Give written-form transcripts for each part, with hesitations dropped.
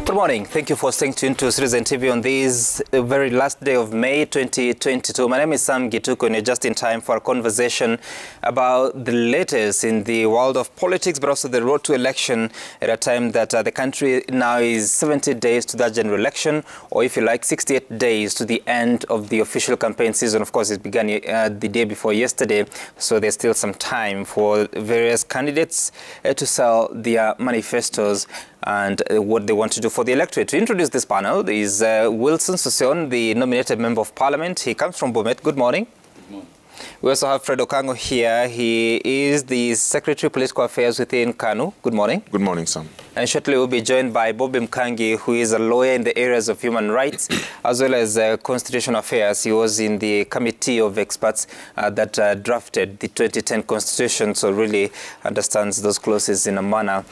Good morning. Thank you for staying tuned to Citizen TV on this very last day of May 2022. My name is Sam Gituko, and you're just in time for a conversation about the latest in the world of politics, but also the road to election at a time that the country now is 70 days to that general election, or if you like, 68 days to the end of the official campaign season. Of course, it began the day before yesterday, so there's still some time for various candidates to sell their manifestos and what they want to do for the electorate. To introduce this panel is Wilson Sossion, the nominated Member of Parliament. He comes from Bomet. Good morning. Good morning. We also have Fred Okango here. He is the Secretary of Political Affairs within KANU. Good morning. Good morning, Sam. And shortly we'll be joined by Bobby Mkangi, who is a lawyer in the areas of human rights as well as constitutional affairs. He was in the committee of experts that drafted the 2010 Constitution, so really understands those clauses in a manner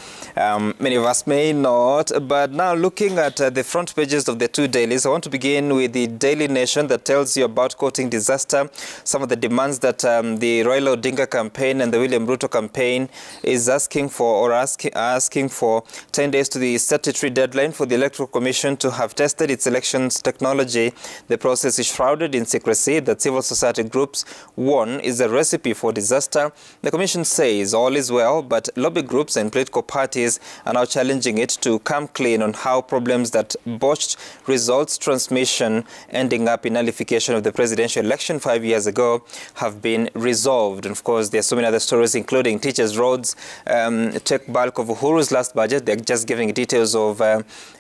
many of us may not. But now looking at the front pages of the two dailies, I want to begin with the Daily Nation that tells you about courting disaster, some of the demands that the Raila Odinga campaign and the William Ruto campaign is asking for, or asking for 10 days to the statutory deadline for the Electoral Commission to have tested its elections technology. The process is shrouded in secrecy that civil society groups warn is a recipe for disaster. The Commission says all is well, but lobby groups and political parties are now challenging it to come clean on how problems that botched results transmission ending up in nullification of the presidential election 5 years ago have been resolved. And of course, there are so many other stories, including teachers' roads take bulk of Uhuru's last budget. They're just giving details of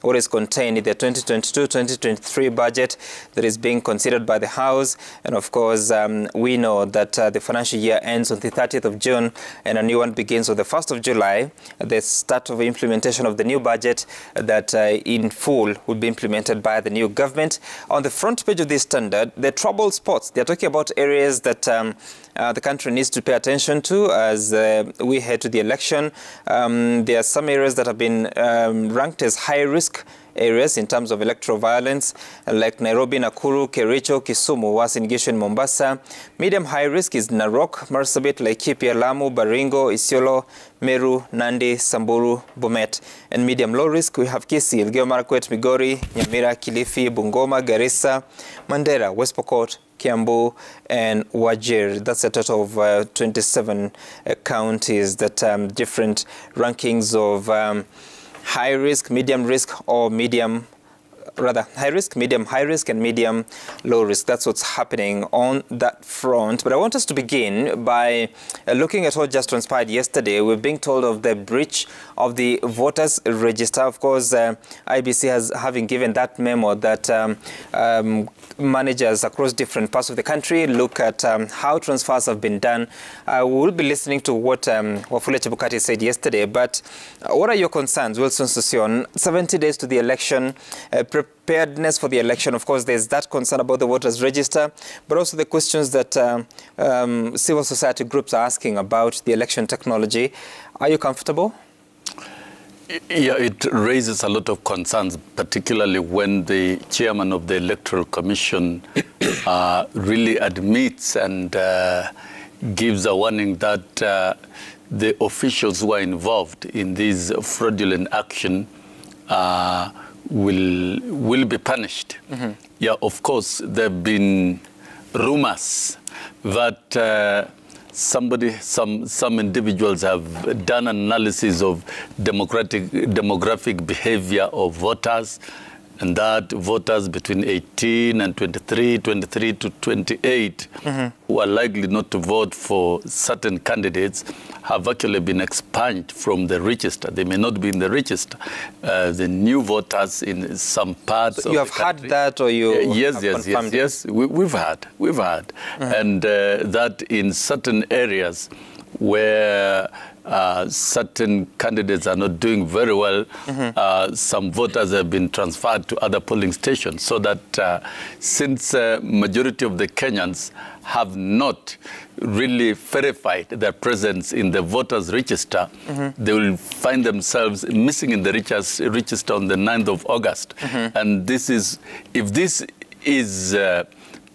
what is contained in the 2022-2023 budget that is being considered by the House. And of course, we know that the financial year ends on the 30th of June and a new one begins on the 1st of July, the start of implementation of the new budget that in full will be implemented by the new government. On the front page of this Standard, the troubled spots. They're talking about areas that the country needs to pay attention to as we head to the election. There are some areas that have been ranked as high-risk areas in terms of electoral violence, like Nairobi, Nakuru, Kericho, Kisumu, Uasin Gishu, and Mombasa. Medium high risk is Narok, Marsabit, Laikipia, Lamu, Baringo, Isiolo, Meru, Nandi, Samburu, Bomet. And medium low risk, we have Kisii, Elgeyo Marakwet, Migori, Nyamira, Kilifi, Bungoma, Garissa, Mandera, West Pokot, Kiambu, and Wajir. That's a total of 27 counties that different rankings of high risk, medium risk, or high risk, medium high risk, and medium low risk. That's what's happening on that front. But I want us to begin by looking at what just transpired yesterday. We're being told of the breach of the voters register. Of course, IBC having given that memo that managers across different parts of the country look at how transfers have been done. We'll be listening to what Wafula Chebukati said yesterday. But what are your concerns, Wilson Sossion? 70 days to the election, preparedness for the election. Of course, there's that concern about the voters register, but also the questions that civil society groups are asking about the election technology. Are you comfortable? Yeah, it raises a lot of concerns, particularly when the chairman of the Electoral Commission really admits and gives a warning that the officials who are involved in this fraudulent action will be punished. Mm-hmm. Yeah, of course, there have been rumors that some individuals have done analysis of demographic behavior of voters, and that voters between 18 and 23 to 28 who are likely not to vote for certain candidates have actually been expunged from the register. They may not be in the register. The new voters in some parts so of you have the country, heard that, or you yes, we've heard. And that in certain areas where certain candidates are not doing very well, some voters have been transferred to other polling stations, so that since majority of the Kenyans have not really verified their presence in the voters register, they will find themselves missing in the register on the 9th of August. And this is, if this is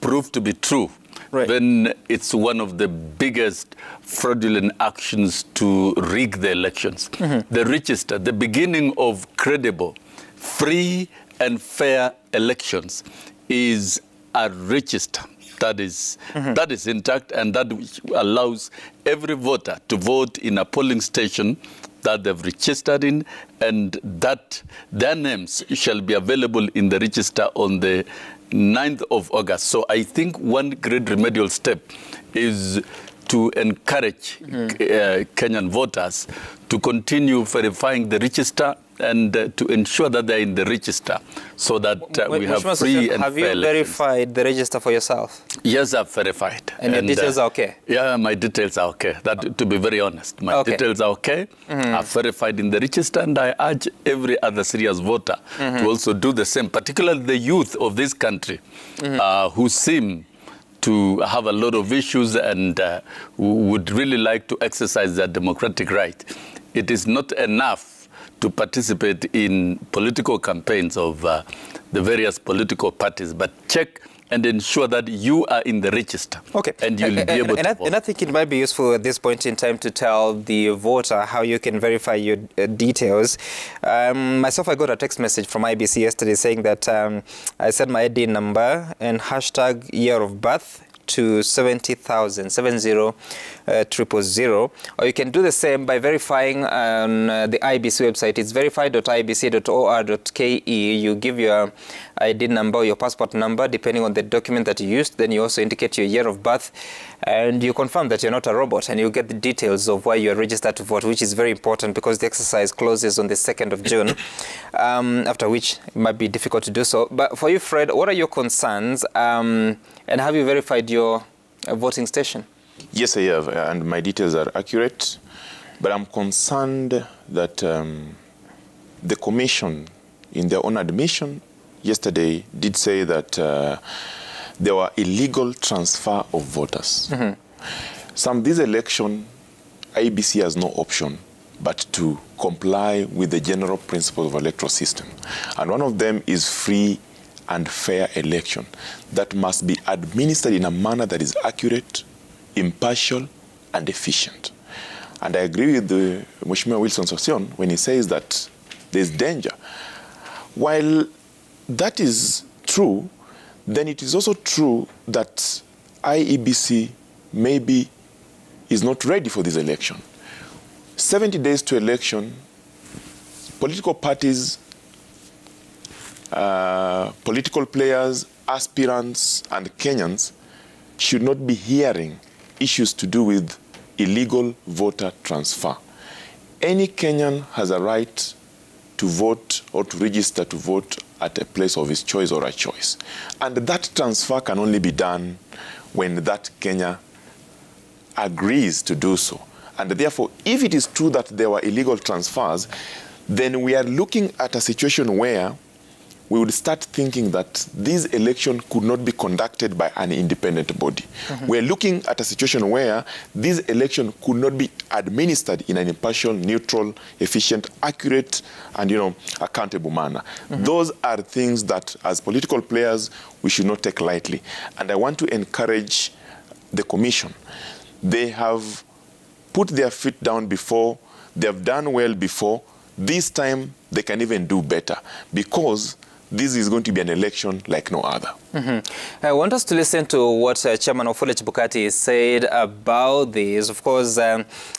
proved to be true, right, then it's one of the biggest fraudulent actions to rig the elections. The register, the beginning of credible, free and fair elections is a register that is intact, and that allows every voter to vote in a polling station that they've registered in, and that their names shall be available in the register on the 9th of August. So I think one great remedial step is to encourage Kenyan voters to continue verifying the register and to ensure that they're in the register, so that we have free and fair elections. Have you verified the register for yourself? Yes, I've verified. And your details are okay? Yeah, my details are okay. That, to be very honest, my details are okay. I've verified in the register, and I urge every other serious voter to also do the same, particularly the youth of this country who seem to have a lot of issues and would really like to exercise their democratic right. It is not enough to participate in political campaigns of the various political parties, but check and ensure that you are in the register. Okay. And you'll be able to vote. And I think it might be useful at this point in time to tell the voter how you can verify your details. Myself, I got a text message from IBC yesterday saying that I sent my ID number and hashtag year of birth to 70,000, 70,000, or you can do the same by verifying on the IBC website. It's verify.ibc.or.ke. You give your ID number or your passport number, depending on the document that you used. Then you also indicate your year of birth, and you confirm that you're not a robot, and you get the details of why you're registered to vote, which is very important because the exercise closes on the 2nd of June, after which it might be difficult to do so. But for you, Fred, what are your concerns, and have you verified your voting station? Yes, I have, and my details are accurate, but I'm concerned that the Commission, in their own admission yesterday, did say that there were illegal transfer of voters. This election, IBC has no option but to comply with the general principles of electoral system. And one of them is free and fair election that must be administered in a manner that is accurate, impartial, and efficient. And I agree with Mheshimiwa Wilson Sossion when he says that there's danger. While that is true, then it is also true that IEBC maybe is not ready for this election. 70 days to election, political parties, political players, aspirants, and Kenyans should not be hearing issues to do with illegal voter transfer. Any Kenyan has a right to vote or to register to vote at a place of his choice or a choice. And that transfer can only be done when that Kenya agrees to do so. And therefore, if it is true that there were illegal transfers, then we are looking at a situation where we would start thinking that this election could not be conducted by an independent body. We're looking at a situation where this election could not be administered in an impartial, neutral, efficient, accurate, and accountable manner. Those are things that, as political players, we should not take lightly. And I want to encourage the Commission. They have put their feet down before. They have done well before. This time, they can even do better, because this is going to be an election like no other. I want us to listen to what Chairman Wafula Chebukati said about this. Of course,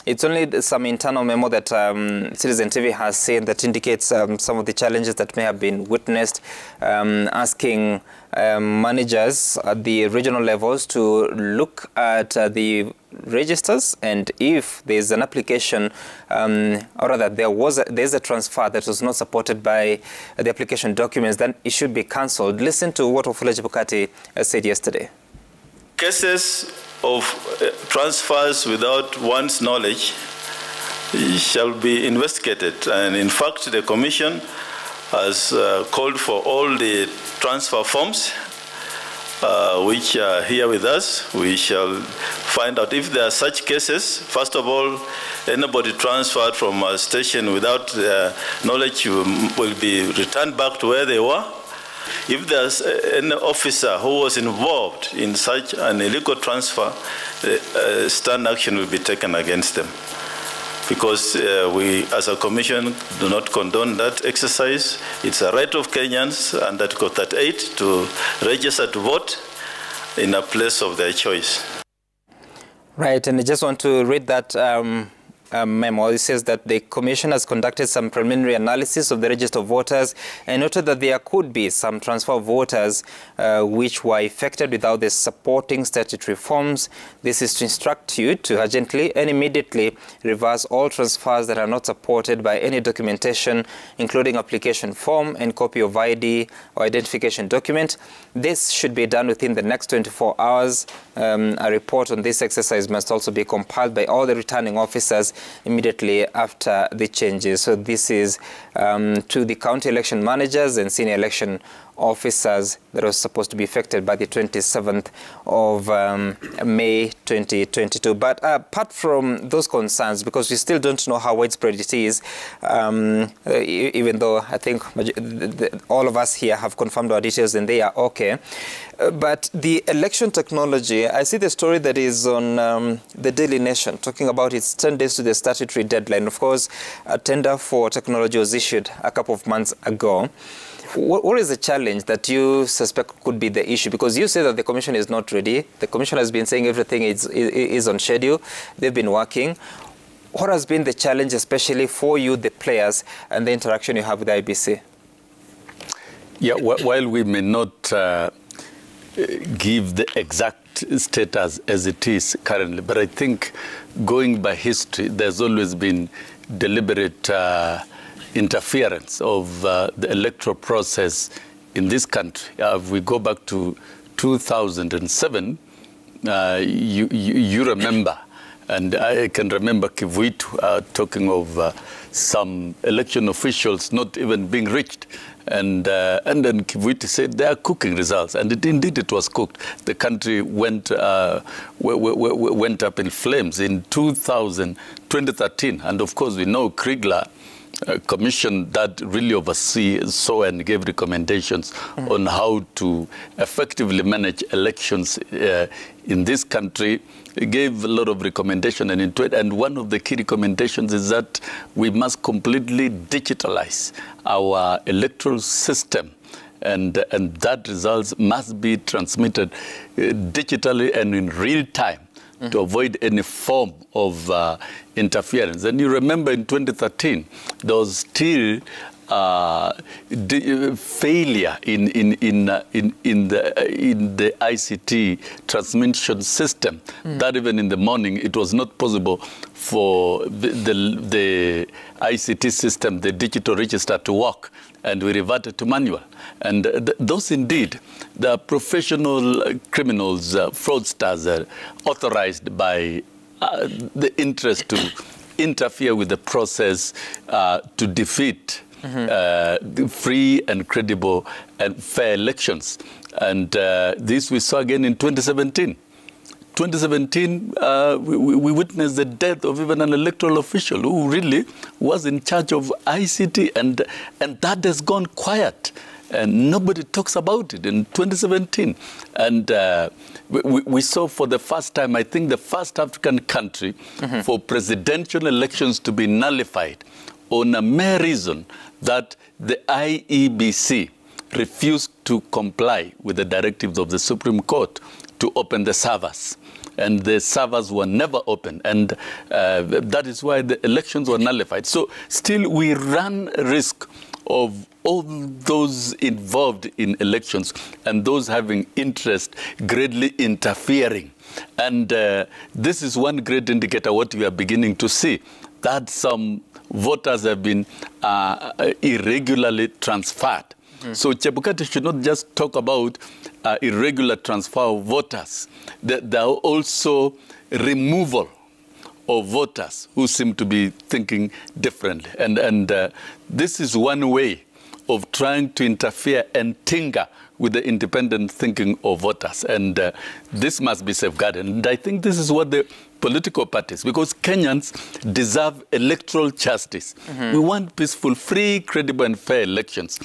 it's only some internal memo that Citizen TV has seen that indicates some of the challenges that may have been witnessed, asking managers at the regional levels to look at the registers, and if there's an application, or rather there's a transfer that was not supported by the application documents, then it should be cancelled. Listen to what Wafula Chebukati said yesterday. Cases of transfers without one's knowledge shall be investigated, and in fact the Commission has called for all the transfer forms which are here with us. We shall find out if there are such cases. First of all, anybody transferred from a station without knowledge will be returned back to where they were. If there's an officer who was involved in such an illegal transfer, stern action will be taken against them. because we, as a commission, do not condone that exercise. It's a right of Kenyans under Article 38 to register to vote in a place of their choice. Right, and I just want to read that memo. It says that the Commission has conducted some preliminary analysis of the register of voters and noted that there could be some transfer of voters which were effected without the supporting statutory forms. This is to instruct you to urgently and immediately reverse all transfers that are not supported by any documentation, including application form and copy of ID or identification document. This should be done within the next 24 hours. A report on this exercise must also be compiled by all the returning officers immediately after the changes. So this is to the county election managers and senior election officers that was supposed to be effected by the 27th of May 2022. But apart from those concerns, because we still don't know how widespread it is, even though I think all of us here have confirmed our details and they are okay. But the election technology, I see the story that is on the Daily Nation talking about it's 10 days to the statutory deadline. Of course, a tender for technology was issued a couple of months ago. What is the challenge that you suspect could be the issue? Because you say that the Commission is not ready. The Commission has been saying everything is on schedule. They've been working. What has been the challenge, especially for you, the players, and the interaction you have with the IBC? Yeah, while we may not give the exact status as it is currently, but I think going by history, there's always been deliberate interference of the electoral process in this country. If we go back to 2007, you remember, and I can remember Kivuitu talking of some election officials not even being reached. And then Kivuitu said they are cooking results, and indeed it was cooked. The country went up in flames in 2013, and of course we know Kriegler commission that really saw and gave recommendations on how to effectively manage elections in this country. It gave a lot of recommendations, and one of the key recommendations is that we must completely digitalize our electoral system, and that results must be transmitted digitally and in real time to avoid any form of interference. And you remember in 2013, there was still failure in the ICT transmission system. That even in the morning, it was not possible for the ICT system, the digital register, to work, and we reverted to manual. And those indeed, the professional criminals, fraudsters, authorized by the interest to interfere with the process to defeat free and credible and fair elections. And this we saw again in 2017. 2017, we witnessed the death of even an electoral official who really was in charge of ICT, and that has gone quiet. And nobody talks about it in 2017. And we saw for the first time, I think the first African country for presidential elections to be nullified on a mere reason that the IEBC refused to comply with the directives of the Supreme Court to open the servers. And the servers were never opened. And that is why the elections were nullified. So still we run a risk of all those involved in elections and those having interest greatly interfering. And this is one great indicator what we are beginning to see, that some voters have been irregularly transferred. So Chebukati should not just talk about irregular transfer of voters. There are also removal of voters who seem to be thinking differently. And this is one way of trying to interfere and tinker with the independent thinking of voters. And this must be safeguarded. And I think this is what the political parties, because Kenyans deserve electoral justice. We want peaceful, free, credible, and fair elections.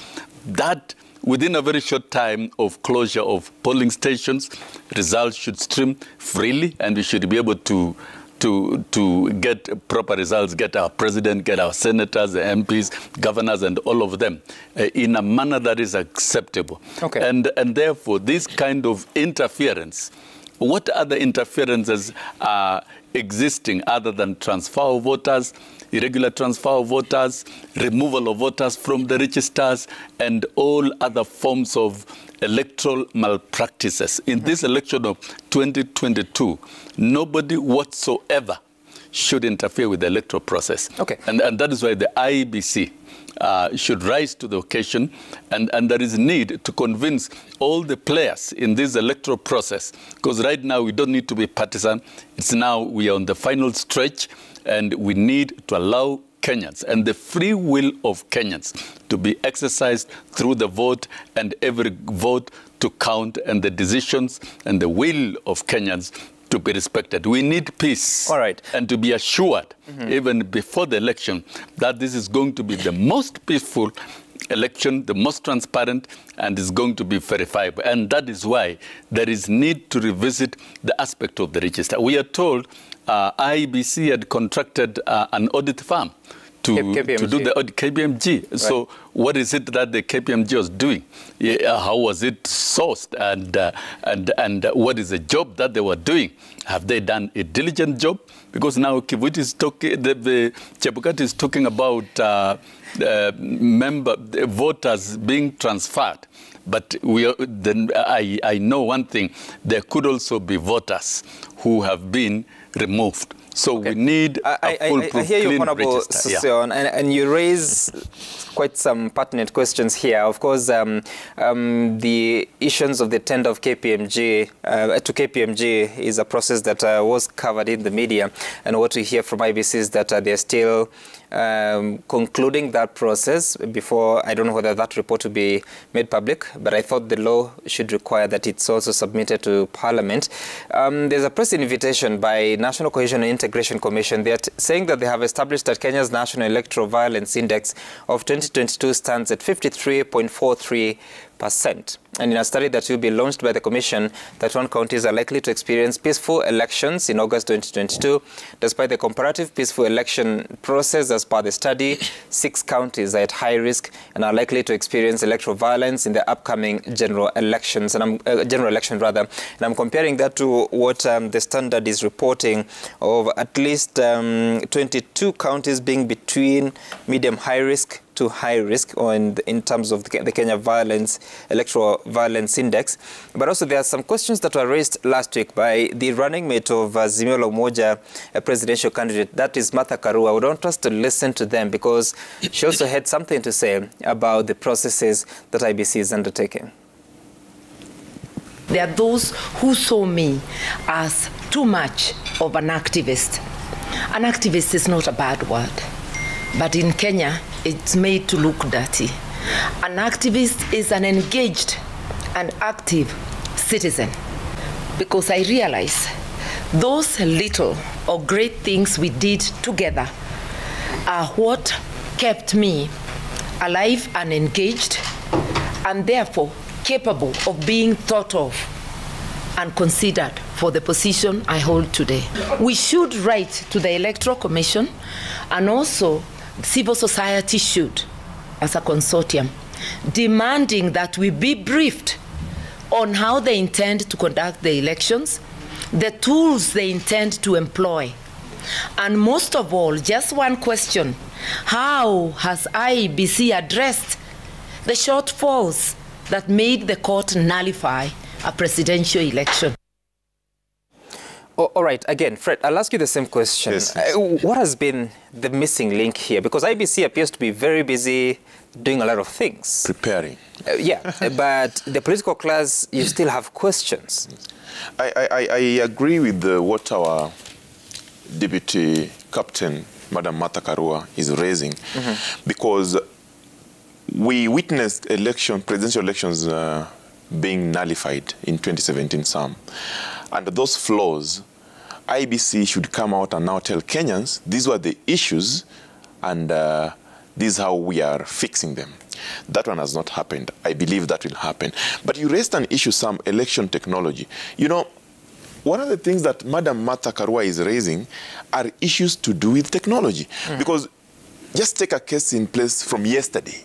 That within a very short time of closure of polling stations, results should stream freely, and we should be able to to get proper results, get our president, get our senators, the MPs, governors, and all of them in a manner that is acceptable. Okay. And therefore, this kind of interference, what other interferences are existing other than transfer of voters, irregular transfer of voters, removal of voters from the registers, and all other forms of electoral malpractices? In this election of 2022, nobody whatsoever should interfere with the electoral process. Okay. And that is why the IEBC should rise to the occasion, and there is need to convince all the players in this electoral process, because right now we don't need to be partisan. It's now we are on the final stretch, and we need to allow Kenyans and the free will of Kenyans to be exercised through the vote, and every vote to count, and the decisions and the will of Kenyans to be respected. We need peace. All right. And to be assured, even before the election, that this is going to be the most peaceful election, the most transparent, and is going to be verifiable. And that is why there is need to revisit the aspect of the register. We are told IEBC had contracted an audit firm to do the audit, KPMG. Right. So what is it that the KPMG was doing? How was it sourced? And what is the job that they were doing? Have they done a diligent job? Because now Kivuti is talking, the Chebukati is talking about voters being transferred. But I know one thing, there could also be voters who have been removed. So we need a foolproof, I hear you, clean Honorable register. Session, and you raise quite some pertinent questions here. Of course, the issuance of the tender of KPMG to KPMG is a process that was covered in the media. And what we hear from IBC is that they're still concluding that process before. I don't know whether that report will be made public, but I thought the law should require that it's also submitted to Parliament. There's a press invitation by National Cohesion and Integration Commission. They're saying that they have established that Kenya's National Electoral Violence Index of 2022 stands at 53.43%. And in a study that will be launched by the Commission, that 1 counties are likely to experience peaceful elections in August 2022. Despite the comparative peaceful election process as per the study, 6 counties are at high risk and are likely to experience electoral violence in the upcoming general elections, and general election rather. And I'm comparing that to what the Standard is reporting of at least 22 counties being between medium high risk to high risk, or in terms of the Kenya Electoral Violence Index. But also there are some questions that were raised last week by the running mate of Azimio la Umoja, a presidential candidate, that is Martha Karua. I would want us to listen to them because she also had something to say about the processes that IBC is undertaking. There are those who saw me as too much of an activist. An activist is not a bad word, but in Kenya, it's made to look dirty. An activist is an engaged and active citizen, because I realize those little or great things we did together are what kept me alive and engaged, and therefore capable of being thought of and considered for the position I hold today. We should write to the Electoral Commission, and also civil society should, as a consortium, demanding that we be briefed on how they intend to conduct the elections, the tools they intend to employ, and most of all, just one question: how has IEBC addressed the shortfalls that made the court nullify a presidential election? All right. Again, Fred, I'll ask you the same question. Yes. What has been the missing link here? Because IBC appears to be very busy doing a lot of things. Preparing. Yeah, but the political class, you still have questions. I agree with what our Deputy Captain, Madam Martha Karua, is raising, because we witnessed presidential elections being nullified in 2017 some. And those flaws, IBC should come out and now tell Kenyans these were the issues, and this is how we are fixing them. That one has not happened. I believe that will happen. But you raised an issue, some election technology. You know, one of the things that Madam Martha Karua is raising are issues to do with technology. Because just take a case in place from yesterday.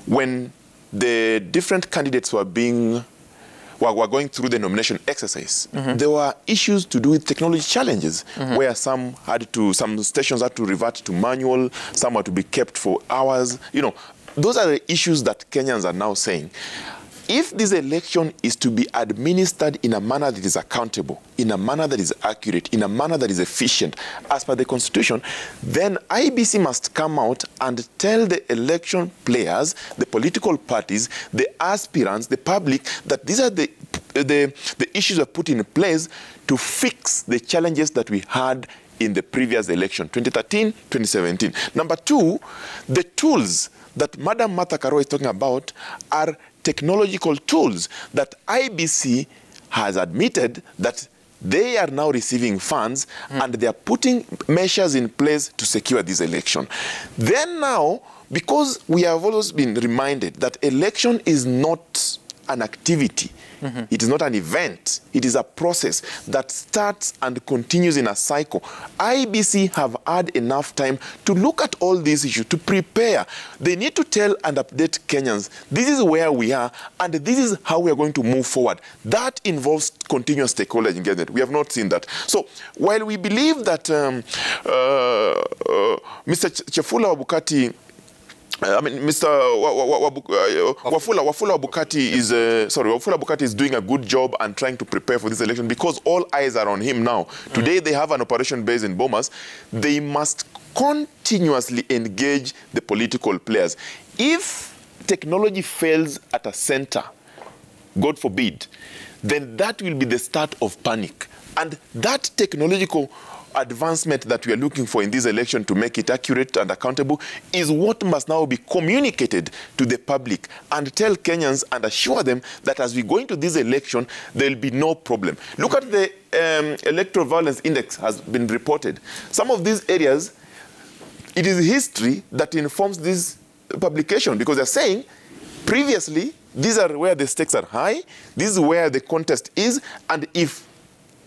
When the different candidates were going through the nomination exercise, there were issues to do with technology challenges, where some stations had to revert to manual, some had to be kept for hours. You know, those are the issues that Kenyans are now saying. If this election is to be administered in a manner that is accountable, in a manner that is accurate, in a manner that is efficient, as per the Constitution, then IEBC must come out and tell the election players, the political parties, the aspirants, the public, that these are the issues are put in place to fix the challenges that we had in the previous election, 2013, 2017. Number two, the tools that Madam Martha Karua is talking about are technological tools that IEBC has admitted that they are now receiving funds and they are putting measures in place to secure this election. Then now, because we have always been reminded that election is not an activity, it is not an event, it is a process that starts and continues in a cycle. IEBC have had enough time to look at all these issues, to prepare. They need to tell and update Kenyans, this is where we are and this is how we are going to move forward. That involves continuous stakeholder engagement. We have not seen that. So while we believe that Mr. Chefula Wabukati, Mr. Wafula Wabukati is doing a good job and trying to prepare for this election because all eyes are on him now. Today they have an operation base in Bomas. They must continuously engage the political players. If technology fails at a center, God forbid, then that will be the start of panic. And that technological advancement that we are looking for in this election to make it accurate and accountable is what must now be communicated to the public and tell Kenyans and assure them that as we go into this election, there will be no problem. Look at the Electoral Violence Index has been reported. Some of these areas, it is history that informs this publication because they're saying previously, these are where the stakes are high, this is where the contest is, and if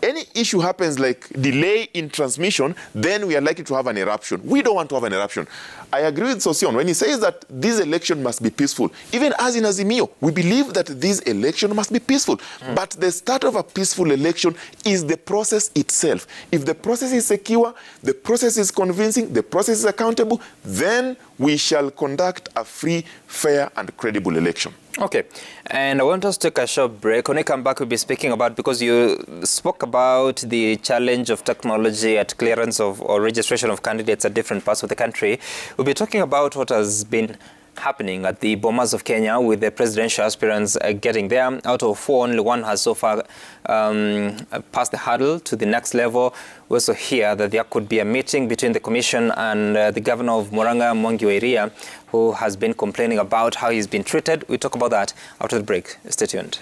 any issue happens like delay in transmission, then we are likely to have an eruption. We don't want to have an eruption. I agree with Sosion when he says that this election must be peaceful. Even as in Azimio, we believe that this election must be peaceful. But the start of a peaceful election is the process itself. If the process is secure, the process is convincing, the process is accountable, then we shall conduct a free, fair, and credible election. Okay, and I want us to take a short break. When we come back, we'll be speaking about, because you spoke about the challenge of technology at clearance of or registration of candidates at different parts of the country. We'll be talking about what has been happening at the Bomas of Kenya with the presidential aspirants getting there. Out of 4, only 1 has so far passed the hurdle to the next level. We also hear that there could be a meeting between the commission and the governor of Murang'a, Mwangi wa Iria, who has been complaining about how he's been treated. We'll talk about that after the break. Stay tuned.